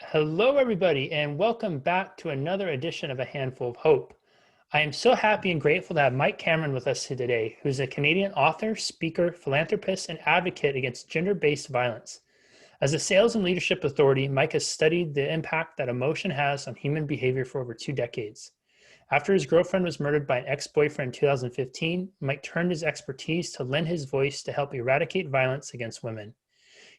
Hello, everybody, and welcome back to another edition of A Handful of Hope. I am so happy and grateful to have Mike Cameron with us today, who's a Canadian author, speaker, philanthropist, and advocate against gender-based violence. As a sales and leadership authority, Mike has studied the impact that emotion has on human behavior for over 2 decades. After his girlfriend was murdered by an ex-boyfriend in 2015, Mike turned his expertise to lend his voice to help eradicate violence against women.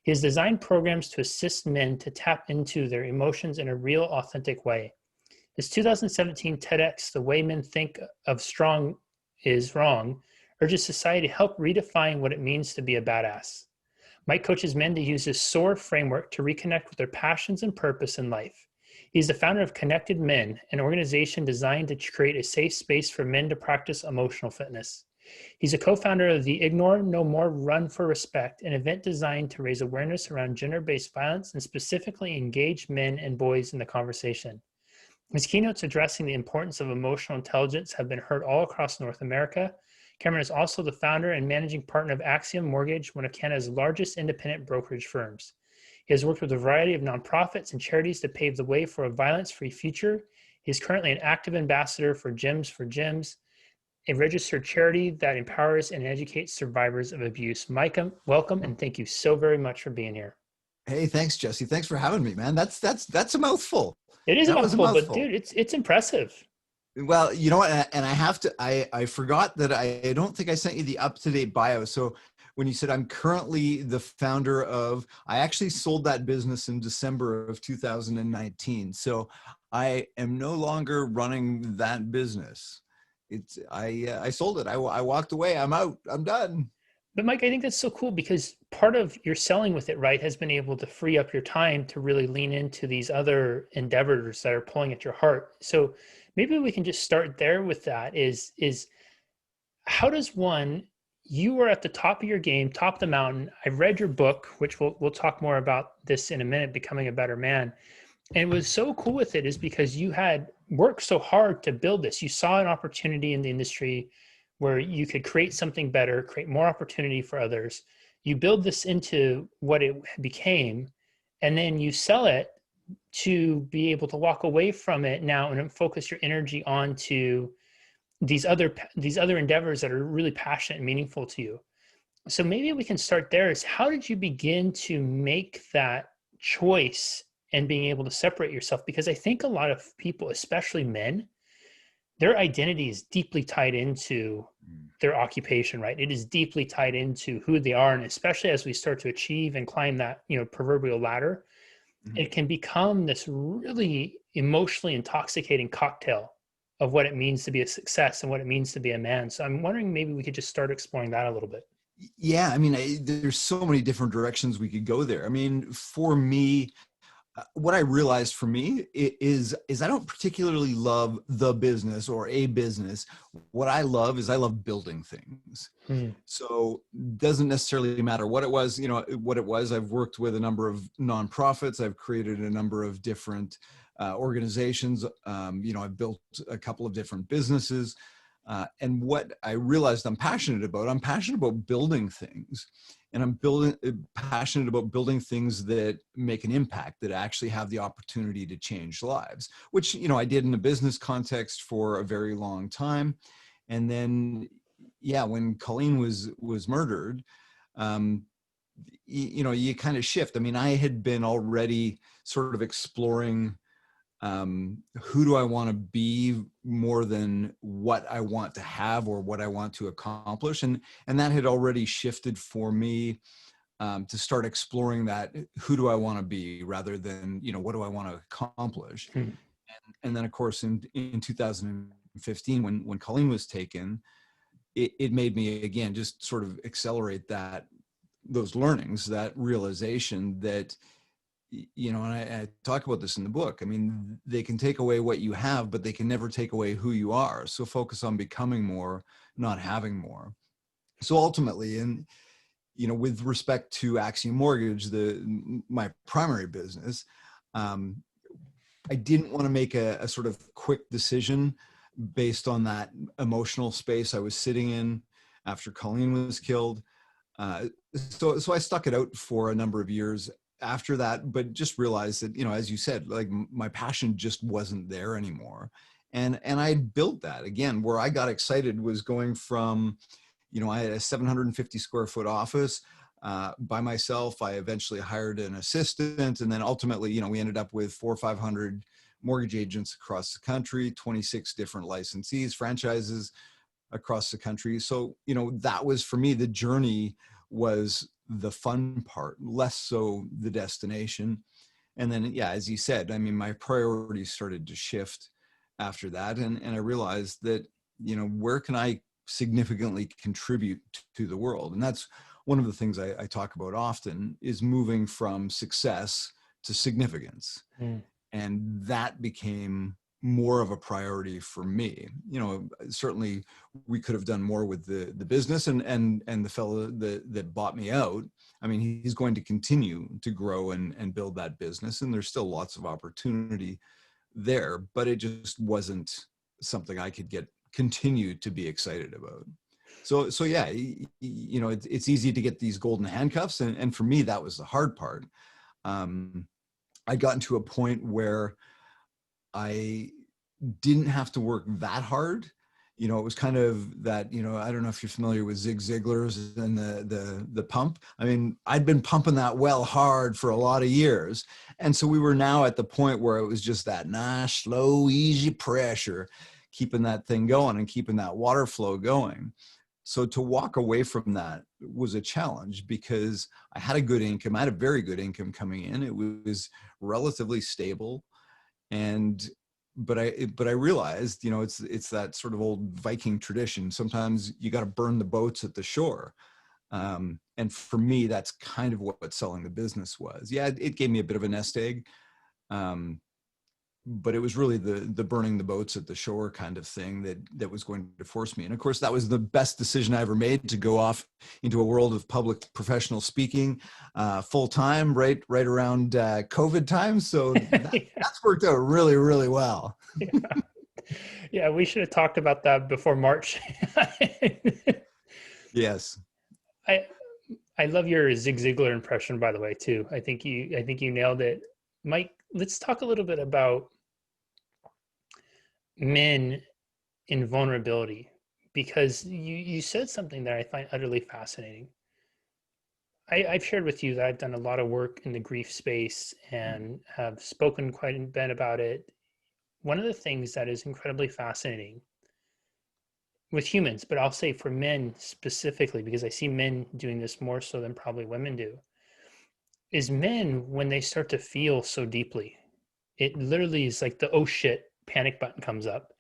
He has designed programs to assist men to tap into their emotions in a real, authentic way. His 2017 Tedx, The Way Men Think of Strong is Wrong, urges society to help redefine what it means to be a badass. Mike coaches men to use his SOAR framework to reconnect with their passions and purpose in life. He's the founder of Connected Men, an organization designed to create a safe space for men to practice emotional fitness. He's a co-founder of the Ignore No More Run for Respect, an event designed to raise awareness around gender-based violence and specifically engage men and boys in the conversation. His keynotes addressing the importance of emotional intelligence have been heard all across North America. Cameron is also the founder and managing partner of Axiom Mortgage, one of Canada's largest independent brokerage firms. He has worked with a variety of nonprofits and charities to pave the way for a violence-free future. He is currently an active ambassador for Gyms, a registered charity that empowers and educates survivors of abuse. Mike, welcome, and thank you so very much for being here. Hey, thanks, Jesse. Thanks for having me, man. That's a mouthful. It is a That was a mouthful, but mouthful. dude, it's impressive. Well, you know what? And I have to. I forgot that I don't think I sent you the up-to-date bio. So when you said I'm currently the founder of, I actually sold that business in December of 2019. So I am no longer running that business. I sold it. I walked away. I'm out. I'm done. But Mike, I think that's so cool because part of your selling with it, right, has been able to free up your time to really lean into these other endeavors that are pulling at your heart. So maybe we can just start there with that is how does one, you were at the top of your game, top of the mountain. I've read your book, which we'll talk more about this in a minute, Becoming a Better Man. And what's so cool with it is because you had worked so hard to build this. You saw an opportunity in the industry where you could create something better, create more opportunity for others. You build this into what it became, and then you sell it to be able to walk away from it now and focus your energy onto these other endeavors that are really passionate and meaningful to you. So maybe we can start there. Is how did you begin to make that choice and being able to separate yourself? Because I think a lot of people, especially men, their identity is deeply tied into their occupation, right? It is deeply tied into who they are. And especially as we start to achieve and climb that, proverbial ladder, Mhm. it can become this really emotionally intoxicating cocktail of what it means to be a success and what it means to be a man. So I'm wondering maybe we could just start exploring that a little bit. Yeah, I mean, there's so many different directions we could go there. I mean, for me, what I realized for me is I don't particularly love the business or a business. What I love building things. Hmm. So doesn't necessarily matter what it was, what it was. I've worked with a number of nonprofits. I've created a number of different organizations. I've built a couple of different businesses. And what I realized I'm passionate about building things. And I'm passionate about building things that make an impact, that actually have the opportunity to change lives, which, I did in a business context for a very long time. And then, yeah, when Colleen was murdered, you kind of shift. I mean, I had been already sort of exploring who do I want to be more than what I want to have or what I want to accomplish. And that had already shifted for me to start exploring that, who do I want to be rather than, what do I want to accomplish? Hmm. And then of course, in 2015, when Colleen was taken, it made me again, just sort of accelerate those learnings, that realization that, and I talk about this in the book. I mean, they can take away what you have, but they can never take away who you are. So focus on becoming more, not having more. So ultimately, and with respect to Axiom Mortgage, my primary business, I didn't want to make a sort of quick decision based on that emotional space I was sitting in after Colleen was killed. So I stuck it out for a number of years after that, but just realized that, as you said, like my passion just wasn't there anymore. And I built that again. Where I got excited was going from, I had a 750 square foot office by myself. I eventually hired an assistant, and then ultimately, we ended up with 400 or 500 mortgage agents across the country, 26 different licensees, franchises across the country. So, that was, for me, the journey was the fun part, less so the destination. And then, yeah, as you said, I mean, my priorities started to shift after that. And I realized that, where can I significantly contribute to the world? And that's one of the things I talk about often, is moving from success to significance. Mm. And that became more of a priority for me. Certainly we could have done more with the business, and the fellow that bought me out. I mean, he's going to continue to grow and build that business, and there's still lots of opportunity there, but it just wasn't something I could continue to be excited about. So yeah, it's easy to get these golden handcuffs, and for me, that was the hard part. I'd gotten to a point where I didn't have to work that hard. It was kind of that, I don't know if you're familiar with Zig Ziglar's and the pump. I mean, I'd been pumping that well hard for a lot of years. And so we were now at the point where it was just that nice, slow, easy pressure, keeping that thing going and keeping that water flow going. So to walk away from that was a challenge, because I had a good income. I had a very good income coming in. It was relatively stable. But I realized, it's that sort of old Viking tradition. Sometimes you got to burn the boats at the shore. And for me, that's kind of what selling the business was. Yeah, it gave me a bit of a nest egg. But it was really the burning the boats at the shore kind of thing that was going to force me. And of course, that was the best decision I ever made, to go off into a world of public professional speaking full time, right around COVID time. So that's worked out really, really well. Yeah. Yeah, we should have talked about that before March. Yes. I love your Zig Ziglar impression, by the way, too. I think you nailed it. Mike, let's talk a little bit about men in vulnerability, because you said something that I find utterly fascinating. I've shared with you that I've done a lot of work in the grief space and have spoken quite a bit about it. One of the things that is incredibly fascinating with humans, but I'll say for men specifically, because I see men doing this more so than probably women do, is men, when they start to feel so deeply, it literally is like the oh shit panic button comes up.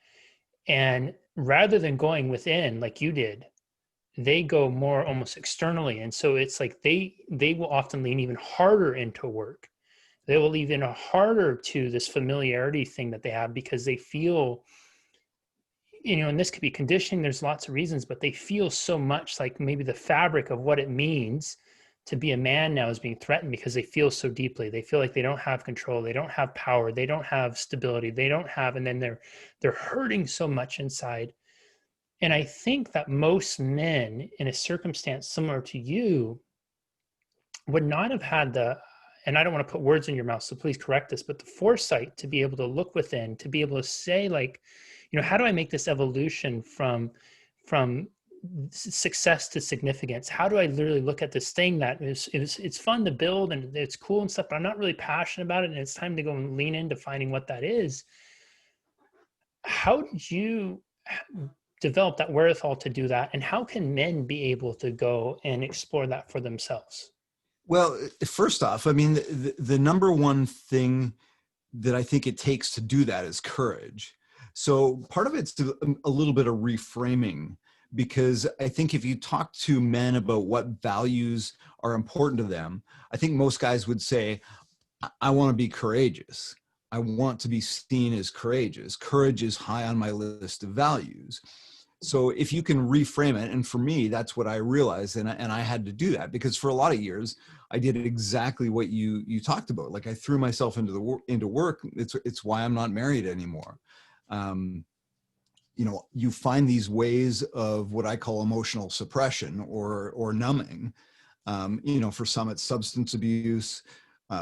And rather than going within like you did, they go more almost externally. And so it's like they will often lean even harder into work. They will lean even harder to this familiarity thing that they have, because they feel, and this could be conditioning, there's lots of reasons, but they feel so much like maybe the fabric of what it means to be a man now is being threatened, because they feel so deeply. They feel like they don't have control, they don't have power, they don't have stability, they don't have, and then they're hurting so much inside. And I think that most men in a circumstance similar to you would not have had and I don't want to put words in your mouth, so please correct this, but the foresight to be able to look within, to be able to say, like, how do I make this evolution from success to significance? How do I literally look at this thing that it's fun to build and it's cool and stuff, but I'm not really passionate about it, and it's time to go and lean into finding what that is. How did you develop that wherewithal to do that, and how can men be able to go and explore that for themselves? Well, first off, I mean, the number one thing that I think it takes to do that is courage. So part of it's a little bit of reframing, because I think if you talk to men about what values are important to them, I think most guys would say, I want to be courageous. I want to be seen as courageous. Courage is high on my list of values. So if you can reframe it, and for me, that's what I realized, and I had to do that, because for a lot of years, I did exactly what you talked about. Like, I threw myself into work. It's why I'm not married anymore. You find these ways of what I call emotional suppression or numbing. For some, it's substance abuse.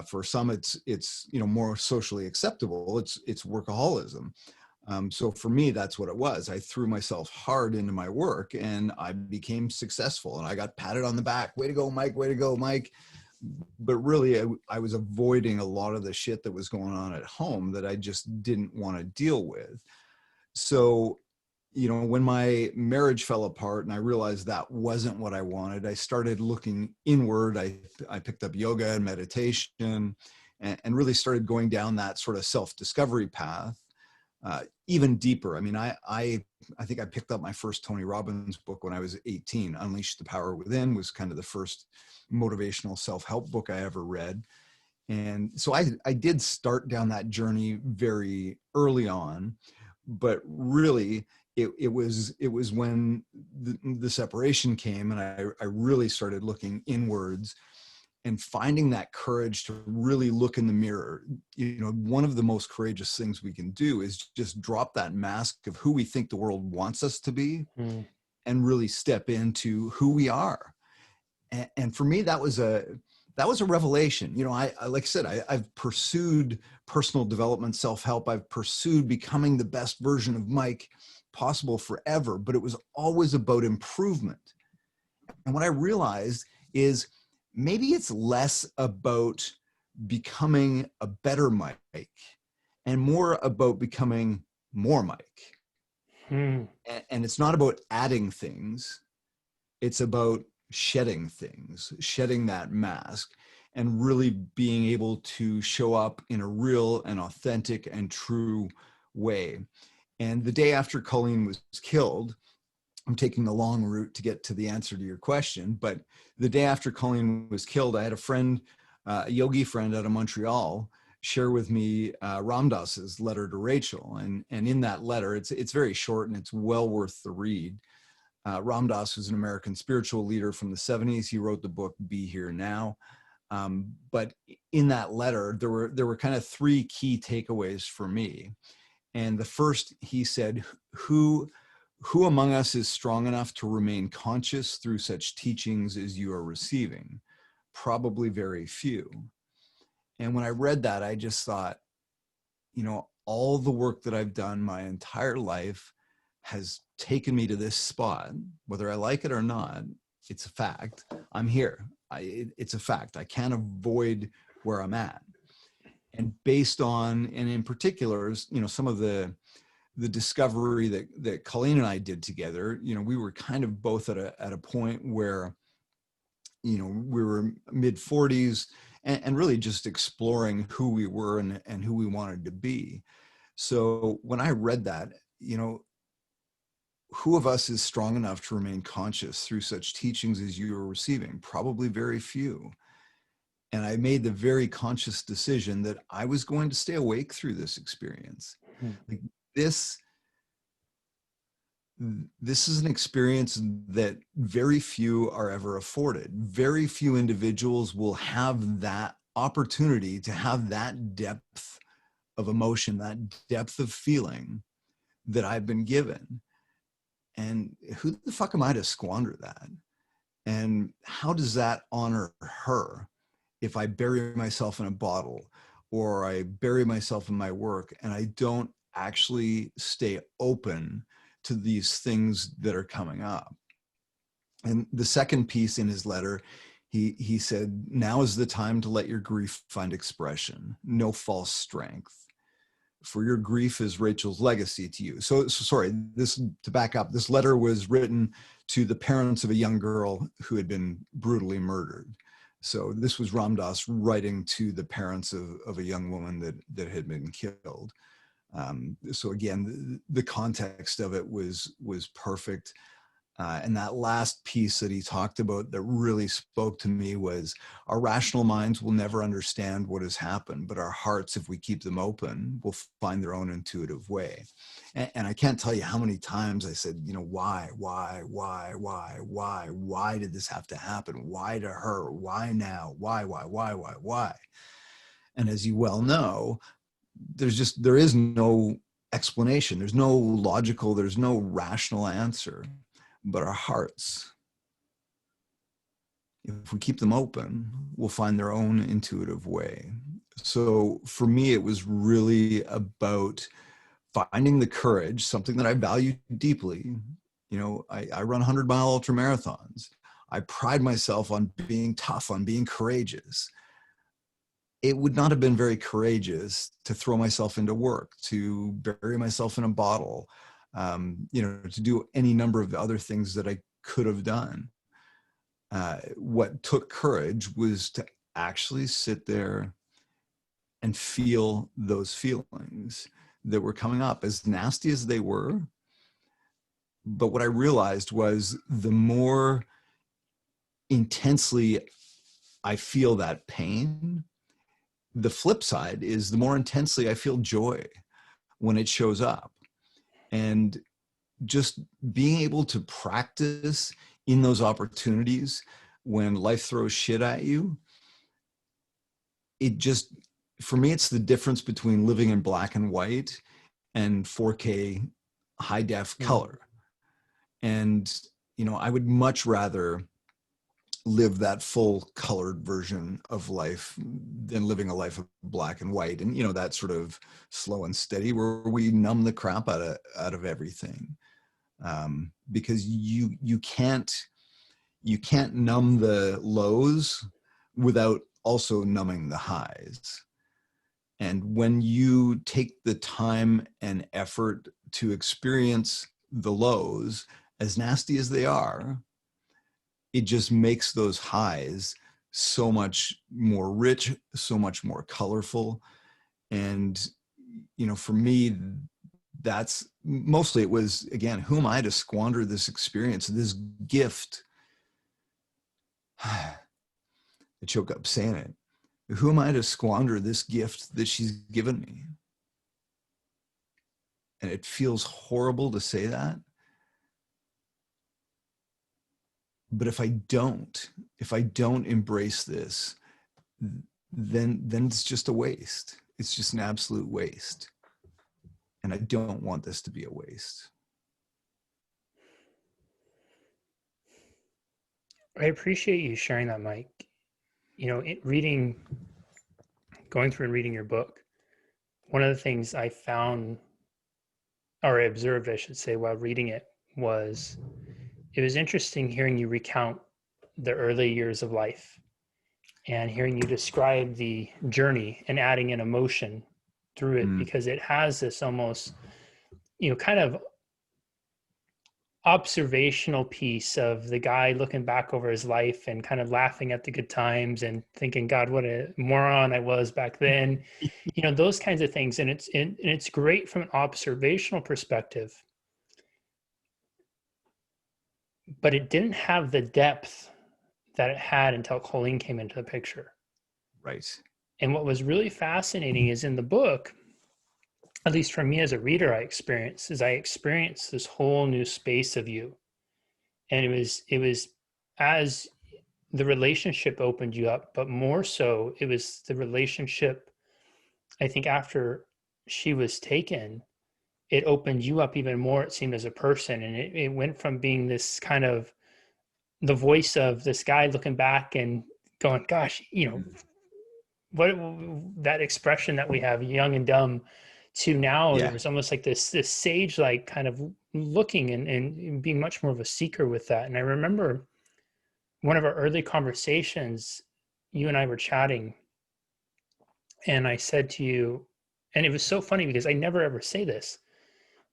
For some, it's more socially acceptable. It's workaholism. So for me, that's what it was. I threw myself hard into my work, and I became successful, and I got patted on the back. Way to go, Mike. Way to go, Mike. But really, I was avoiding a lot of the shit that was going on at home that I just didn't want to deal with. So, when my marriage fell apart and I realized that wasn't what I wanted, I started looking inward. I picked up yoga and meditation, and really started going down that sort of self-discovery path, even deeper. I mean, I think I picked up my first Tony Robbins book when I was 18. Unleash the Power Within was kind of the first motivational self-help book I ever read. And so I did start down that journey very early on, but really it was when the separation came, and I really started looking inwards and finding that courage to really look in the mirror. One of the most courageous things we can do is just drop that mask of who we think the world wants us to be, and really step into who we are. And for me, that was a revelation. I like I said, I've pursued personal development, self-help. I've pursued becoming the best version of Mike possible forever, but it was always about improvement. And what I realized is maybe it's less about becoming a better Mike and more about becoming more Mike. And it's not about adding things. It's about shedding things, shedding that mask, and really being able to show up in a real and authentic and true way. And the day after Colleen was killed, I'm taking the long route to get to the answer to your question, but the day after Colleen was killed, I had a friend, a yogi friend out of Montreal, share with me Ram Dass's letter to Rachel. And in that letter, it's very short and it's well worth the read. Ram Dass was an American spiritual leader from the 70s. He wrote the book Be Here Now. But in that letter, there were kind of three key takeaways for me. And the first, he said, who among us is strong enough to remain conscious through such teachings as you are receiving? Probably very few. And when I read that, I just thought, all the work that I've done my entire life has taken me to this spot. Whether I like it or not, it's a fact. I'm here. It's a fact. I can't avoid where I'm at. And based on, and in particular, some of the discovery that Colleen and I did together, we were kind of both at a point where, we were mid 40s and really just exploring who we were and who we wanted to be. So when I read that, who of us is strong enough to remain conscious through such teachings as you are receiving? Probably very few. And I made the very conscious decision that I was going to stay awake through this experience. Like this is an experience that very few are ever afforded. Very few individuals will have that opportunity to have that depth of emotion, that depth of feeling that I've been given. And who the fuck am I to squander that? And how does that honor her if I bury myself in a bottle or I bury myself in my work and I don't actually stay open to these things that are coming up? And the second piece in his letter, he said, now is the time to let your grief find expression. No false strength. For your grief is Rachel's legacy to you. So sorry, to back up, this letter was written to the parents of a young girl who had been brutally murdered. So this was Ram Dass writing to the parents of a young woman that had been killed. So again, the context of it was perfect. And that last piece that he talked about that really spoke to me was, our rational minds will never understand what has happened, but our hearts, if we keep them open, will find their own intuitive way. And I can't tell you how many times I said, why did this have to happen? Why to her? Why now? Why? And as you well know, there is no explanation. There's no logical, there's no rational answer. But our hearts. if we keep them open, will find their own intuitive way. So for me, it was really about finding the courage, something that I value deeply. You know, I run 100-mile ultra marathons. I pride myself on being tough, on being courageous. It would not have been very courageous to throw myself into work, to bury myself in a bottle, you know, to do any number of other things that I could have done. What took courage was to actually sit there and feel those feelings that were coming up, as nasty as they were. But what I realized was the more intensely I feel that pain, the flip side is the more intensely I feel joy when it shows up. And just being able to practice in those opportunities when life throws shit at you, it just, for me, it's the difference between living in black and white and 4K high def color. And, you know, I would much rather live that full colored version of life than living a life of black and white. And, you know, that sort of slow and steady where we numb the crap out of everything. Because you can't numb the lows without also numbing the highs. And when you take the time and effort to experience the lows, as nasty as they are, it just makes those highs so much more rich, so much more colorful. And, you know, for me, that's mostly, it was, again, who am I to squander this experience, this gift? I choke up saying it. Who am I to squander this gift that she's given me? And it feels horrible to say that. But if I don't embrace this, then it's just a waste. It's just an absolute waste. And I don't want this to be a waste. I appreciate you sharing that, Mike. You know, going through and reading your book, one of the things I found, or I observed, I should say, while reading it was interesting hearing you recount the early years of life and hearing you describe the journey and adding an emotion through it, because it has this almost, you know, kind of observational piece of the guy looking back over his life and kind of laughing at the good times and thinking, God, what a moron I was back then, you know, those kinds of things. And it's great from an observational perspective, but it didn't have the depth that it had until Colleen came into the picture. Right. And what was really fascinating is in the book, at least for me as a reader, I experienced this whole new space of you. And it was as the relationship opened you up, but more so it was the relationship, I think, after she was taken, it opened you up even more, it seemed, as a person. And it went from being this kind of the voice of this guy looking back and going, gosh, you know, what that expression that we have, young and dumb, to now there was almost like this sage like kind of looking and being much more of a seeker with that. And I remember one of our early conversations, you and I were chatting, and I said to you, and it was so funny because I never ever say this,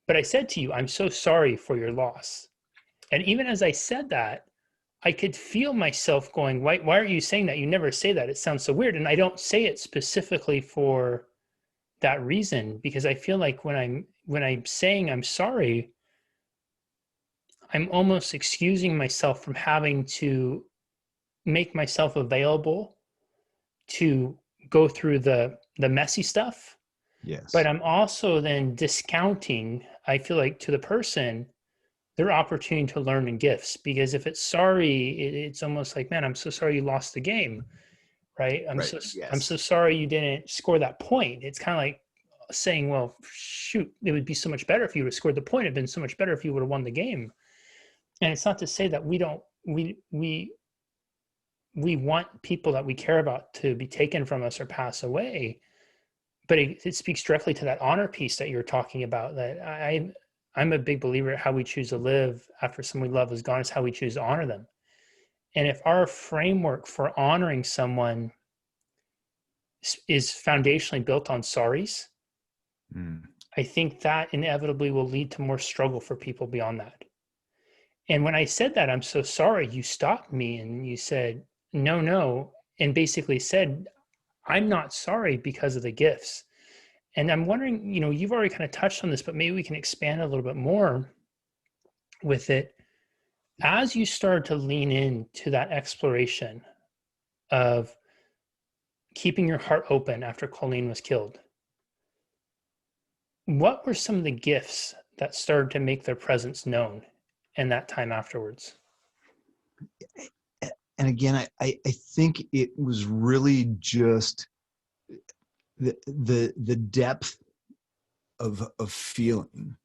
but I said to you, I'm so sorry for your loss. And even as I said that, I could feel myself going, why are you saying that? You never say that. It sounds so weird. And I don't say it specifically for that reason, because I feel like when I'm saying I'm sorry, I'm almost excusing myself from having to make myself available to go through the messy stuff. Yes. But I'm also then discounting, I feel like, to the person, their opportunity to learn in gifts. Because if it's sorry, it's almost like, man, I'm so sorry you lost the game, right? I'm so sorry you didn't score that point. It's kind of like saying, well, shoot, it would be so much better if you would have scored the point. It'd been so much better if you would have won the game. And it's not to say that we we want people that we care about to be taken from us or pass away. But it speaks directly to that honor piece that you're talking about, that I'm a big believer in how we choose to live after someone we love is gone is how we choose to honor them. And if our framework for honoring someone is foundationally built on sorries, I think that inevitably will lead to more struggle for people beyond that. And when I said that, I'm so sorry, you stopped me and you said, no, no, and basically said, I'm not sorry because of the gifts. And I'm wondering, you've already kind of touched on this, but maybe we can expand a little bit more with it. As you started to lean into that exploration of keeping your heart open after Colleen was killed, what were some of the gifts that started to make their presence known in that time afterwards? And again, I think it was really just the depth of feeling.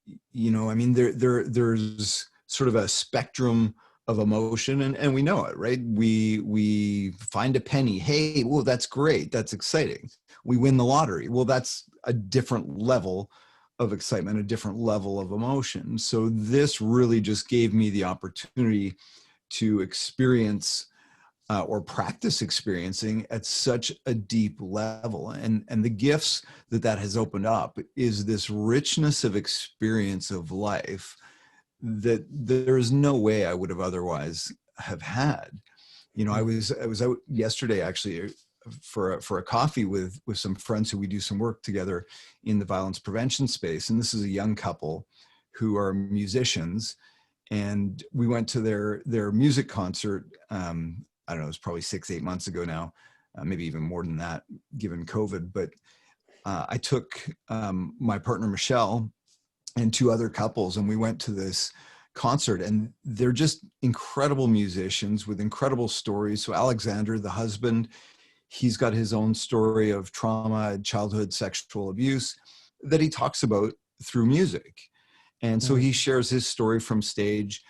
I mean, there's sort of a spectrum of emotion, and we know it, right? We find a penny. Hey, well, that's great. That's exciting. We win the lottery. Well, that's a different level of excitement, a different level of emotion. So this really just gave me the opportunity to experience or practice experiencing at such a deep level. And the gifts that has opened up is this richness of experience of life that there is no way I would have otherwise have had. I was out yesterday actually for a coffee with some friends who we do some work together in the violence prevention space. And this is a young couple who are musicians. And we went to their music concert. I don't know, it was probably 6-8 months ago now, maybe even more than that, given COVID. But I took my partner, Michelle, and 2 other couples, and we went to this concert, and they're just incredible musicians with incredible stories. So Alexander, the husband, he's got his own story of trauma, childhood sexual abuse that he talks about through music. And so he shares his story from stage,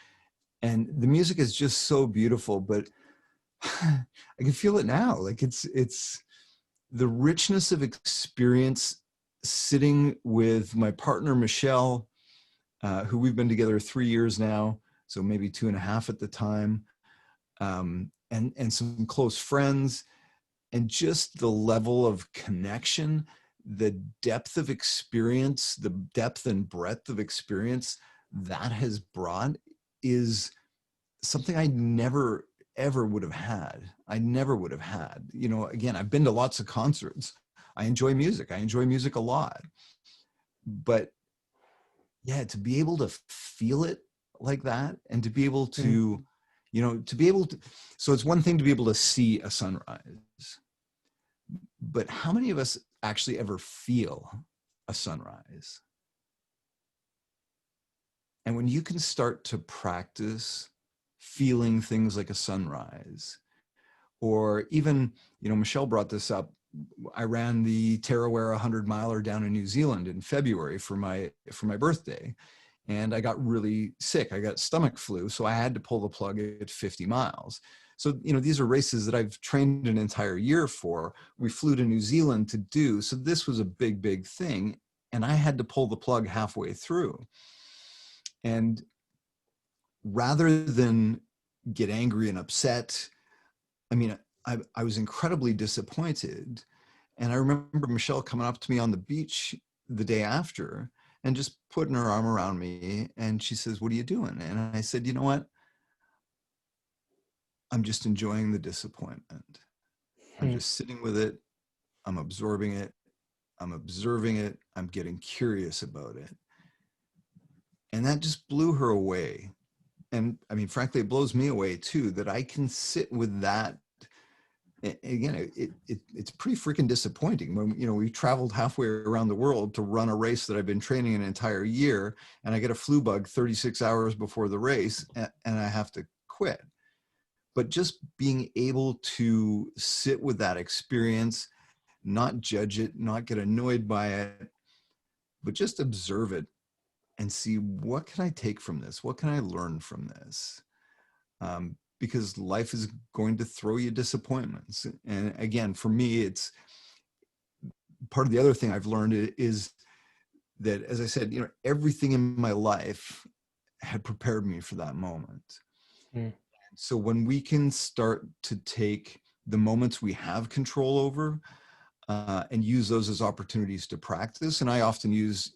and the music is just so beautiful, but I can feel it now. Like it's the richness of experience sitting with my partner, Michelle, who we've been together 3 years now. So maybe 2.5 at the time. And some close friends, and just the level of connection, the depth of experience, the depth and breadth of experience that has brought is something I never ever would have had. I never would have had. Again, I've been to lots of concerts. I enjoy music. I enjoy music a lot. But yeah, to be able to feel it like that, and to be able to, so it's one thing to be able to see a sunrise, but how many of us actually ever feel a sunrise? And when you can start to practice feeling things like a sunrise, or even, Michelle brought this up. I ran the Tarawera 100-miler down in New Zealand in February for my birthday, and I got really sick. I got stomach flu, so I had to pull the plug at 50 miles. So, these are races that I've trained an entire year for. We flew to New Zealand to do, so this was a big, big thing, and I had to pull the plug halfway through. And rather than get angry and upset, I was incredibly disappointed. And I remember Michelle coming up to me on the beach the day after and just putting her arm around me. And she says, "What are you doing?" And I said, "You know what? I'm just enjoying the disappointment. I'm just sitting with it. I'm absorbing it. I'm observing it. I'm getting curious about it." And that just blew her away. And frankly, it blows me away too, that I can sit with that. Again, it's pretty freaking disappointing when, we traveled halfway around the world to run a race that I've been training an entire year, and I get a flu bug 36 hours before the race, and I have to quit. But just being able to sit with that experience, not judge it, not get annoyed by it, but just observe it and see, what can I take from this? What can I learn from this? because life is going to throw you disappointments. And again, for me, it's part of the other thing I've learned is that, as I said, everything in my life had prepared me for that moment. Mm. So when we can start to take the moments we have control over and use those as opportunities to practice, and I often use,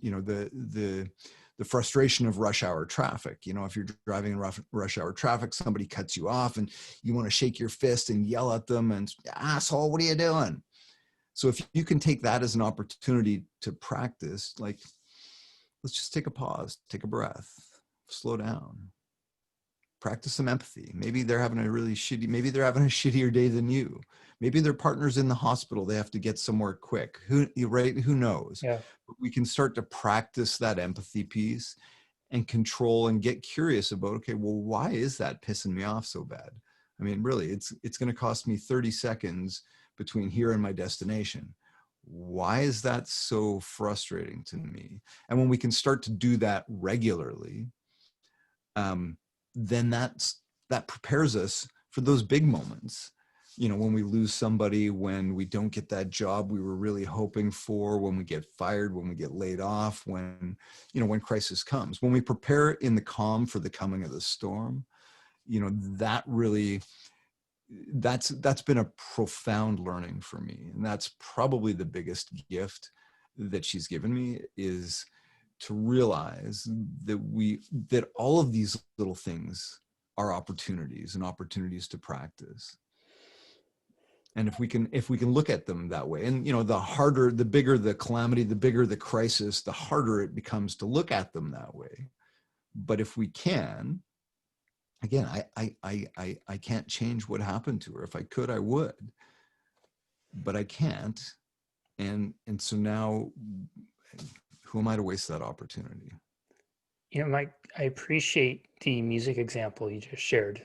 the frustration of rush hour traffic. If you're driving in rush hour traffic, somebody cuts you off and you want to shake your fist and yell at them and, asshole, what are you doing? So if you can take that as an opportunity to practice, like, let's just take a pause, take a breath, slow down, practice some empathy. Maybe they're having a shittier day than you. Maybe their partner's in the hospital. They have to get somewhere quick. Who knows? Yeah. But we can start to practice that empathy piece and control and get curious about, okay, well, why is that pissing me off so bad? I mean, really, it's going to cost me 30 seconds between here and my destination. Why is that so frustrating to me? And when we can start to do that regularly, then that prepares us for those big moments. When we lose somebody, when we don't get that job we were really hoping for, when we get fired, when we get laid off, when crisis comes, when we prepare in the calm for the coming of the storm, that really, that's been a profound learning for me. And that's probably the biggest gift that she's given me, is to realize that all of these little things are opportunities and opportunities to practice. And if we can look at them that way, and the bigger the calamity, the bigger the crisis, the harder it becomes to look at them that way. But if we can, again, I can't change what happened to her. If I could, I would, but I can't. And so now, who am I to waste that opportunity? Mike, I appreciate the music example you just shared.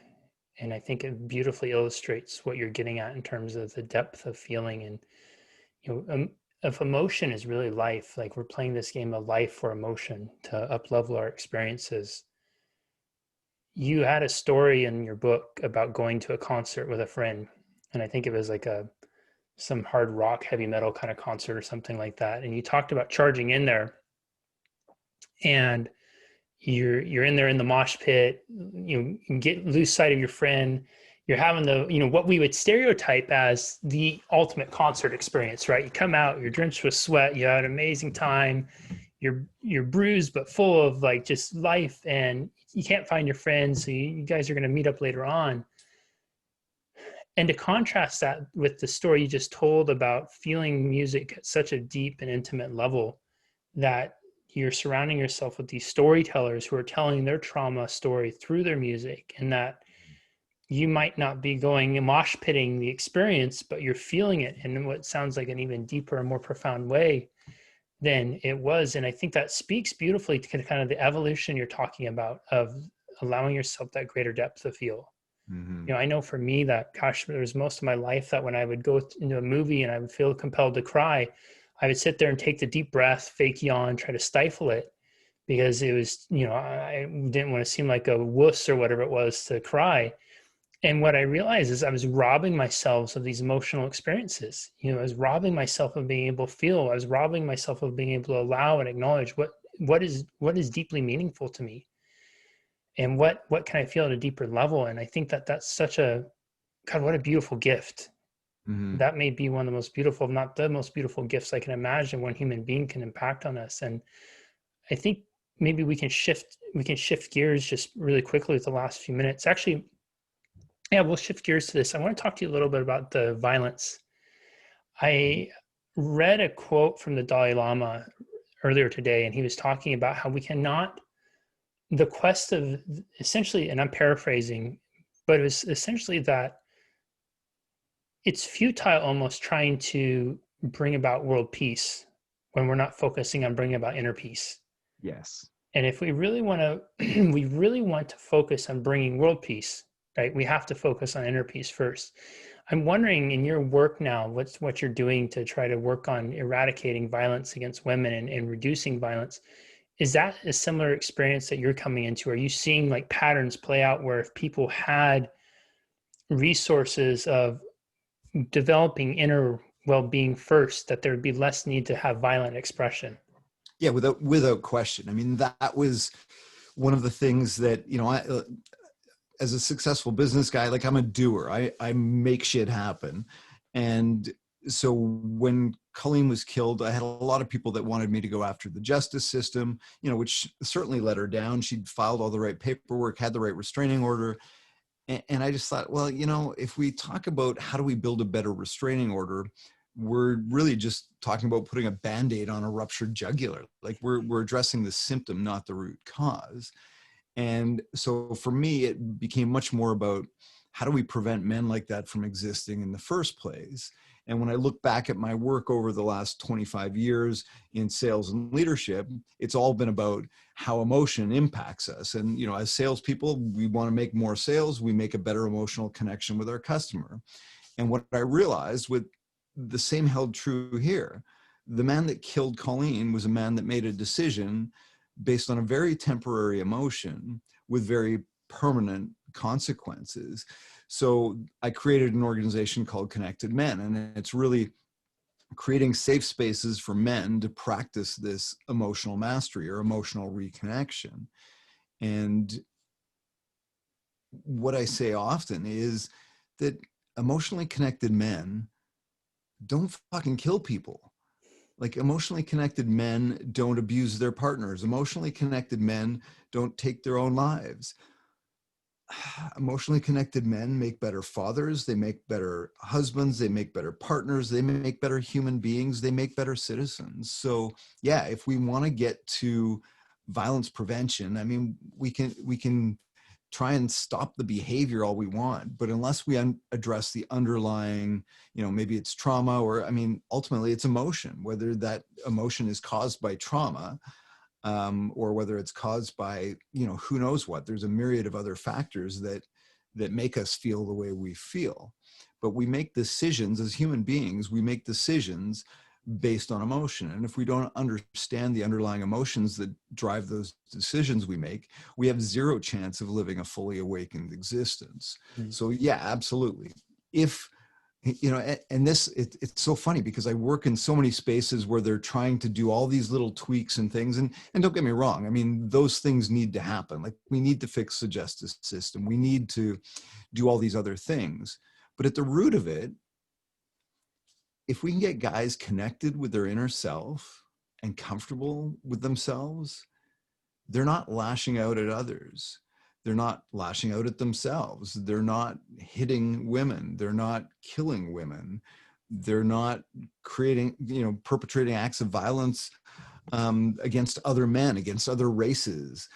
And I think it beautifully illustrates what you're getting at in terms of the depth of feeling. And, if emotion is really life, like we're playing this game of life for emotion to up-level our experiences. You had a story in your book about going to a concert with a friend. And I think it was like some hard rock, heavy metal kind of concert or something like that. And you talked about charging in there, and you're in there in the mosh pit, you lose sight of your friend. You're having what we would stereotype as the ultimate concert experience, right? You come out, you're drenched with sweat, you had an amazing time, you're bruised but full of like just life, and you can't find your friends, so you guys are going to meet up later on. And to contrast that with the story you just told about feeling music at such a deep and intimate level, that you're surrounding yourself with these storytellers who are telling their trauma story through their music, and that you might not be going mosh pitting the experience, but you're feeling it in what sounds like an even deeper and more profound way than it was. And I think that speaks beautifully to kind of the evolution you're talking about of allowing yourself that greater depth of feel. Mm-hmm. I know for me that, gosh, there was most of my life that when I would go into a movie and I would feel compelled to cry, I would sit there and take the deep breath, fake yawn, try to stifle it, because it was, I didn't want to seem like a wuss or whatever it was to cry. And what I realized is I was robbing myself of these emotional experiences. I was robbing myself of being able to feel. I was robbing myself of being able to allow and acknowledge what is deeply meaningful to me, and what can I feel at a deeper level. And I think that that's such a, God, what a beautiful gift. Mm-hmm. That may be one of the most beautiful, if not the most beautiful gifts I can imagine one human being can impact on us. And I think maybe we can shift gears just really quickly with the last few minutes. Actually, yeah, we'll shift gears to this. I want to talk to you a little bit about the violence. I read a quote from the Dalai Lama earlier today, and he was talking about how we cannot, the quest of essentially, and I'm paraphrasing, but it was essentially that it's futile almost trying to bring about world peace when we're not focusing on bringing about inner peace. Yes. And if we really want to, we really want to focus on bringing world peace, right? We have to focus on inner peace first. I'm wondering, in your work now, what you're doing to try to work on eradicating violence against women and reducing violence. Is that a similar experience that you're coming into? Are you seeing like patterns play out where if people had resources of developing inner well-being first, that there would be less need to have violent expression. Yeah, without question. I mean, that was one of the things that, as a successful business guy, like, I'm a doer. I make shit happen. And so when Colleen was killed, I had a lot of people that wanted me to go after the justice system, which certainly let her down. She'd filed all the right paperwork, had the right restraining order. And I just thought, well, if we talk about how do we build a better restraining order, we're really just talking about putting a Band-Aid on a ruptured jugular. Like, we're addressing the symptom, not the root cause. And so for me, it became much more about how do we prevent men like that from existing in the first place? And when I look back at my work over the last 25 years in sales and leadership, it's all been about how emotion impacts us. And, as salespeople, we want to make more sales. We make a better emotional connection with our customer. And what I realized, with the same held true here, the man that killed Colleen was a man that made a decision based on a very temporary emotion with very permanent consequences. So I created an organization called Connected Men, and it's really creating safe spaces for men to practice this emotional mastery or emotional reconnection. And what I say often is that emotionally connected men don't fucking kill people. Like, emotionally connected men don't abuse their partners. Emotionally connected men don't take their own lives. Emotionally connected men make better fathers. They make better husbands. They make better partners. They make better human beings. They make better citizens. So yeah, if we want to get to violence prevention, I mean, we can try and stop the behavior all we want, but unless we address the underlying, maybe it's trauma, or, I mean, ultimately it's emotion, whether that emotion is caused by trauma, or whether it's caused by, who knows what. There's a myriad of other factors that make us feel the way we feel. But we make decisions as human beings. We make decisions based on emotion. And if we don't understand the underlying emotions that drive those decisions we make, we have zero chance of living a fully awakened existence. Mm-hmm. So yeah, absolutely. If, and this, it's so funny because I work in so many spaces where they're trying to do all these little tweaks and things. And don't get me wrong, I mean, those things need to happen. Like, we need to fix the justice system. We need to do all these other things. But at the root of it, if we can get guys connected with their inner self and comfortable with themselves, they're not lashing out at others. They're not lashing out at themselves. They're not hitting women. They're not killing women. They're not perpetrating acts of violence against other men, against other races.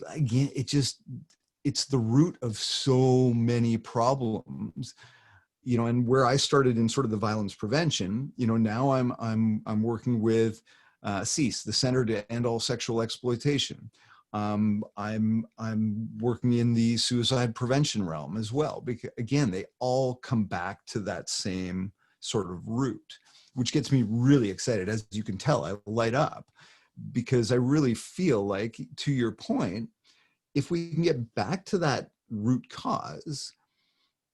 Again, it's the root of so many problems. And where I started in sort of the violence prevention, now I'm working with CEASE, the Center to End All Sexual Exploitation. I'm working in the suicide prevention realm as well, because again, they all come back to that same sort of root, which gets me really excited. As you can tell, I light up because I really feel like, to your point, if we can get back to that root cause,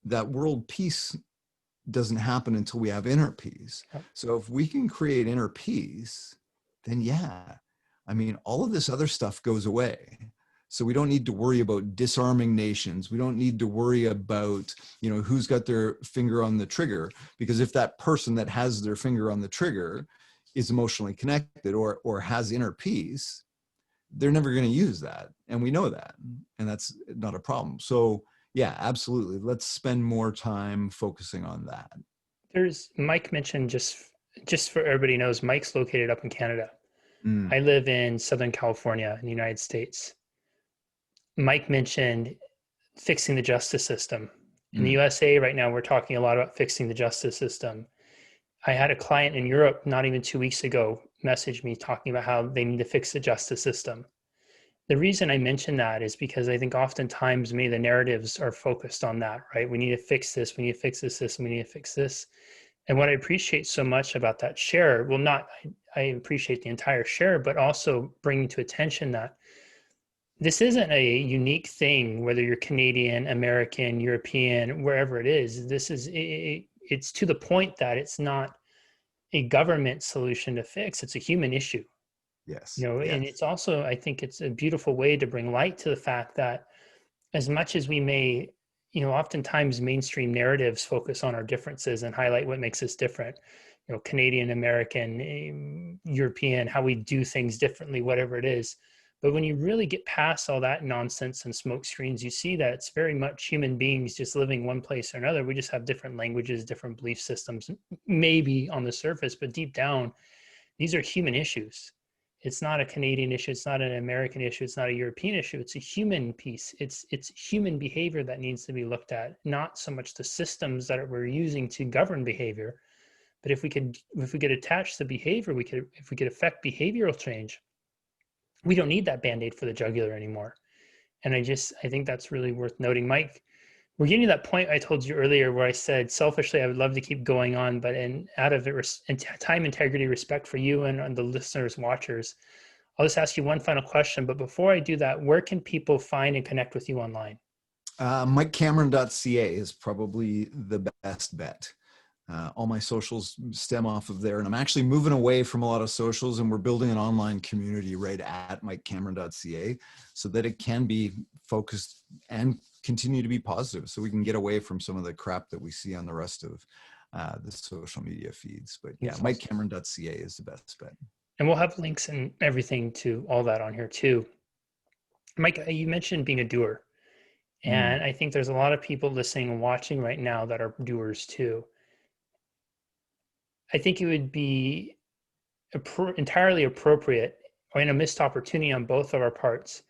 that world peace doesn't happen until we have inner peace. So if we can create inner peace, then yeah, I mean, all of this other stuff goes away. So we don't need to worry about disarming nations. We don't need to worry about, who's got their finger on the trigger, because if that person that has their finger on the trigger is emotionally connected or has inner peace, they're never going to use that. And we know that, and that's not a problem. So yeah, absolutely. Let's spend more time focusing on that. Mike mentioned, just for everybody knows, Mike's located up in Canada. Mm. I live in Southern California in the United States. Mike mentioned fixing the justice system. In the USA right now, we're talking a lot about fixing the justice system. I had a client in Europe not even 2 weeks ago message me talking about how they need to fix the justice system. The reason I mention that is because I think oftentimes maybe the narratives are focused on that, right? We need to fix this, we need to fix this system, we need to fix this. And what I appreciate so much about that share, I appreciate the entire share, but also bringing to attention that this isn't a unique thing, whether you're Canadian, American, European, wherever it is. It's to the point that it's not a government solution to fix. It's a human issue, Yes, and yes. it's also, I think it's a beautiful way to bring light to the fact that as much as we may, oftentimes mainstream narratives focus on our differences and highlight what makes us different, Canadian, American, European, how we do things differently, whatever it is. But when you really get past all that nonsense and smoke screens, you see that it's very much human beings just living one place or another. We just have different languages, different belief systems, maybe on the surface, but deep down, these are human issues. It's not a Canadian issue. It's not an American issue. It's not a European issue. It's a human piece. It's human behavior that needs to be looked at, not so much the systems that we're using to govern behavior. But if we could attach the behavior, if we could affect behavioral change, we don't need that band-aid for the jugular anymore. And I think that's really worth noting. Mike, we're getting to that point I told you earlier where I said selfishly I would love to keep going on, but out of time integrity, respect for you and the listeners, watchers, I'll just ask you one final question. But before I do that, where can people find and connect with you online? MikeCameron.ca is probably the best bet. All my socials stem off of there, and I'm actually moving away from a lot of socials, and we're building an online community right at MikeCameron.ca so that it can be focused and continue to be positive, so we can get away from some of the crap that we see on the rest of the social media feeds. But yeah, MikeCameron.ca is the best bet. And we'll have links and everything to all that on here too. Mike, you mentioned being a doer. And I think there's a lot of people listening and watching right now that are doers too. I think it would be entirely appropriate and a missed opportunity on both of our parts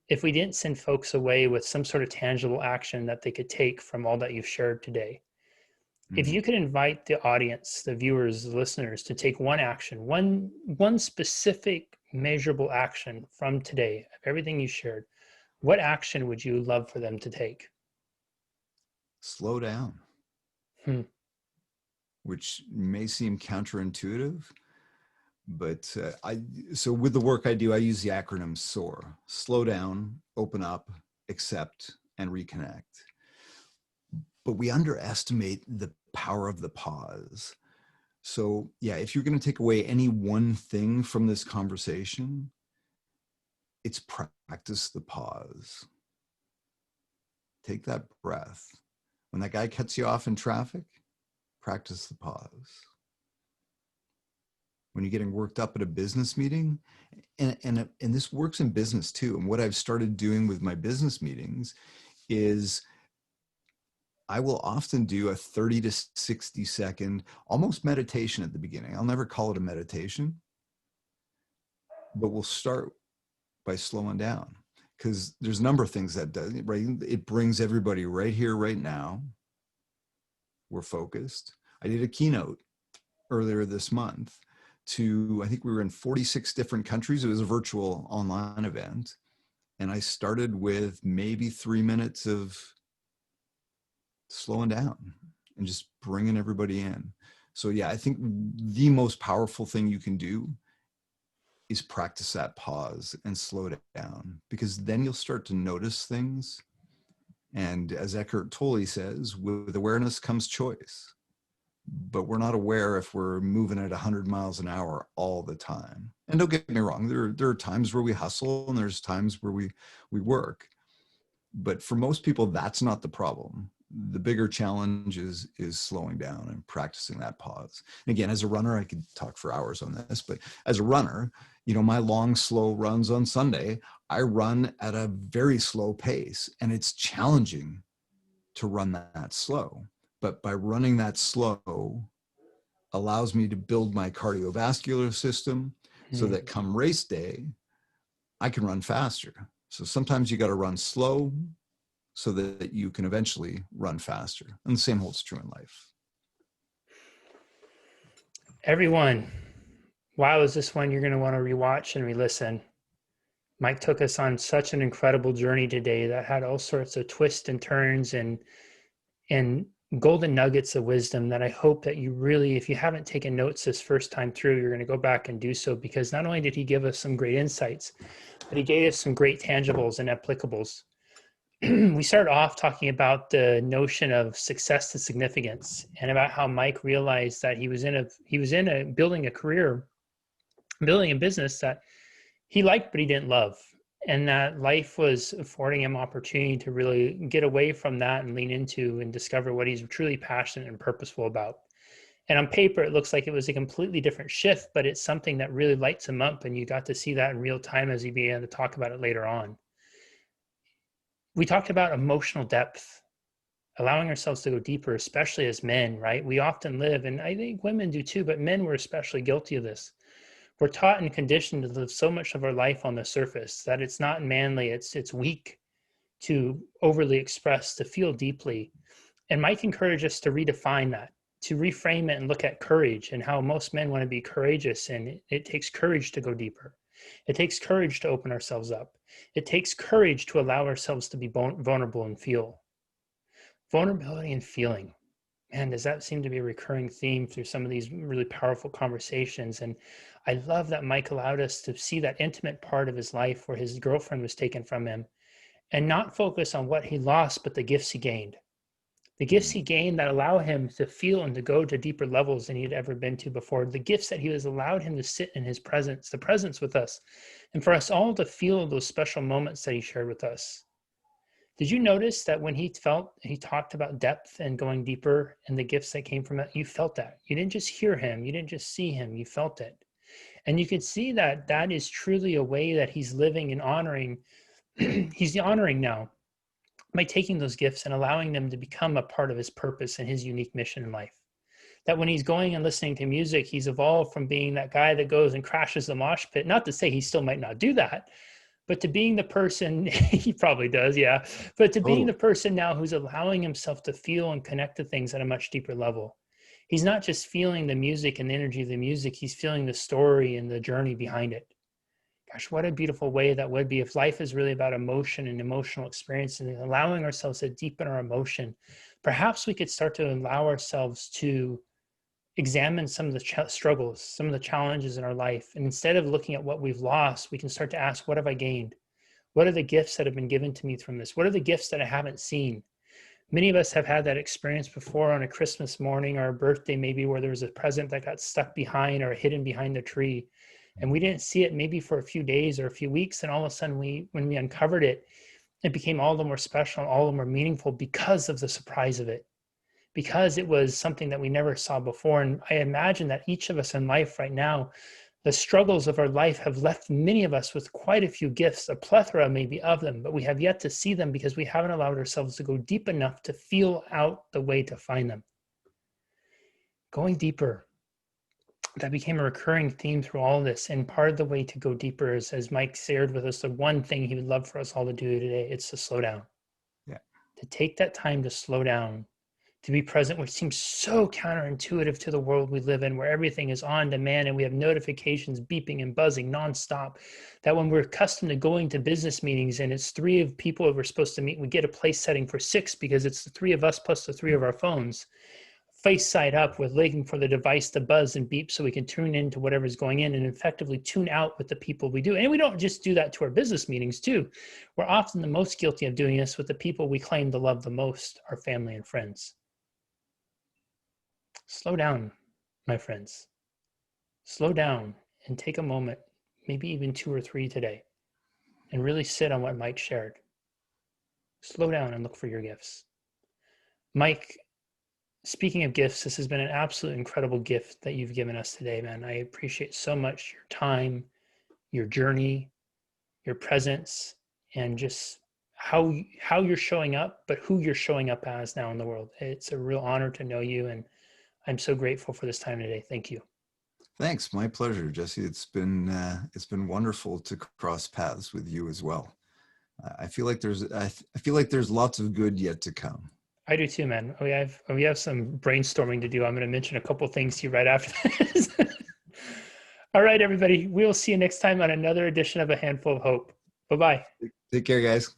if we didn't send folks away with some sort of tangible action that they could take from all that you've shared today. If you could invite the audience, the viewers, the listeners, to take one action, one specific measurable action from today of everything you shared, what action would you love for them to take? Slow down. Which may seem counterintuitive, but so with the work I do, I use the acronym SOAR: slow down, open up, accept, and reconnect. But we underestimate the power of the pause. So yeah, if you're going to take away any one thing from this conversation, it's practice the pause. Take that breath. When that guy cuts you off in traffic, practice the pause. When you're getting worked up at a business meeting, and this works in business too. And what I've started doing with my business meetings is I will often do a 30 to 60 second, almost meditation at the beginning. I'll never call it a meditation, but we'll start by slowing down, because there's a number of things that does, right? It brings everybody right here, right now. We're focused. I did a keynote earlier this month I think we were in 46 different countries. It was a virtual online event. And I started with maybe 3 minutes of slowing down and just bringing everybody in. So yeah, I think the most powerful thing you can do is practice that pause and slow down, because then you'll start to notice things. And as Eckhart Tolle says, with awareness comes choice. But we're not aware if we're moving at 100 miles an hour all the time. And don't get me wrong, there are times where we hustle and there's times where we work. But for most people, that's not the problem. The bigger challenge is slowing down and practicing that pause. And again, as a runner, I could talk for hours on this, but as a runner, my long, slow runs on Sunday, I run at a very slow pace, and it's challenging to run that slow. But by running that slow allows me to build my cardiovascular system so that come race day, I can run faster. So sometimes you got to run slow so that you can eventually run faster. And the same holds true in life. Everyone, wow, is this one you're going to want to rewatch and re-listen. Mike took us on such an incredible journey today that had all sorts of twists and turns and golden nuggets of wisdom that I hope that you really, if you haven't taken notes this first time through, you're going to go back and do so, because not only did he give us some great insights, but he gave us some great tangibles and applicables. We started off talking about the notion of success and significance, and about how Mike realized that he was in a building a career, building a business that he liked but he didn't love, and that life was affording him opportunity to really get away from that and lean into and discover what he's truly passionate and purposeful about. And on paper, it looks like it was a completely different shift, but it's something that really lights him up, and you got to see that in real time as he began to talk about it later on. We talked about emotional depth, allowing ourselves to go deeper, especially as men, right? We often live, and I think women do too, but men were especially guilty of this. We're taught and conditioned to live so much of our life on the surface that it's not manly, it's weak to overly express, to feel deeply. And Mike encouraged us to redefine that, to reframe it and look at courage and how most men want to be courageous. And it takes courage to go deeper. It takes courage to open ourselves up. It takes courage to allow ourselves to be vulnerable and feel. Vulnerability and feeling. Man, does that seem to be a recurring theme through some of these really powerful conversations? And I love that Mike allowed us to see that intimate part of his life where his girlfriend was taken from him, and not focus on what he lost, but the gifts he gained. The gifts he gained that allow him to feel and to go to deeper levels than he'd ever been to before. The gifts that he was allowed him to sit in his presence, the presence with us, and for us all to feel those special moments that he shared with us. Did you notice that when he talked about depth and going deeper and the gifts that came from it, you felt that? You didn't just hear him, you didn't just see him, you felt it. And you could see that that is truly a way that he's living and honoring. He's honoring now by taking those gifts and allowing them to become a part of his purpose and his unique mission in life. That when he's going and listening to music, he's evolved from being that guy that goes and crashes the mosh pit. Not to say he still might not do that, but to being the person, he probably does, yeah, but to being the person now who's allowing himself to feel and connect to things at a much deeper level. He's not just feeling the music and the energy of the music, he's feeling the story and the journey behind it. Gosh, what a beautiful way that would be if life is really about emotion and emotional experience and allowing ourselves to deepen our emotion. Perhaps we could start to allow ourselves to examine some of the struggles, some of the challenges in our life. And instead of looking at what we've lost, we can start to ask, what have I gained? What are the gifts that have been given to me from this? What are the gifts that I haven't seen? Many of us have had that experience before on a Christmas morning or a birthday, maybe where there was a present that got stuck behind or hidden behind the tree. And we didn't see it maybe for a few days or a few weeks. And all of a sudden, when we uncovered it, it became all the more special and all the more meaningful because of the surprise of it, because it was something that we never saw before. And I imagine that each of us in life right now, the struggles of our life have left many of us with quite a few gifts, a plethora maybe of them, but we have yet to see them because we haven't allowed ourselves to go deep enough to feel out the way to find them. Going deeper. That became a recurring theme through all of this. And part of the way to go deeper is, as Mike shared with us, the one thing he would love for us all to do today, it's to slow down. Yeah. To take that time to slow down, to be present, which seems so counterintuitive to the world we live in, where everything is on demand and we have notifications beeping and buzzing nonstop. That when we're accustomed to going to business meetings and it's 3 of people that we're supposed to meet, we get a place setting for 6 because it's the 3 of us plus the 3 of our phones. Face side up with waiting for the device to buzz and beep so we can tune into whatever's going in and effectively tune out with the people we do. And we don't just do that to our business meetings too. We're often the most guilty of doing this with the people we claim to love the most, our family and friends. Slow down, my friends. Slow down and take a moment, maybe even 2 or 3 today, and really sit on what Mike shared. Slow down and look for your gifts. Mike, speaking of gifts, this has been an absolute incredible gift that you've given us today, man. I appreciate so much your time, your journey, your presence, and just how you're showing up, but who you're showing up as now in the world. It's a real honor to know you, and I'm so grateful for this time today. Thank you. Thanks. My pleasure, Jesse. It's been wonderful to cross paths with you as well. I feel like there's lots of good yet to come. I do too, man. We have some brainstorming to do. I'm going to mention a couple things to you right after this. All right, everybody. We'll see you next time on another edition of A Handful of Hope. Bye-bye. Take care, guys.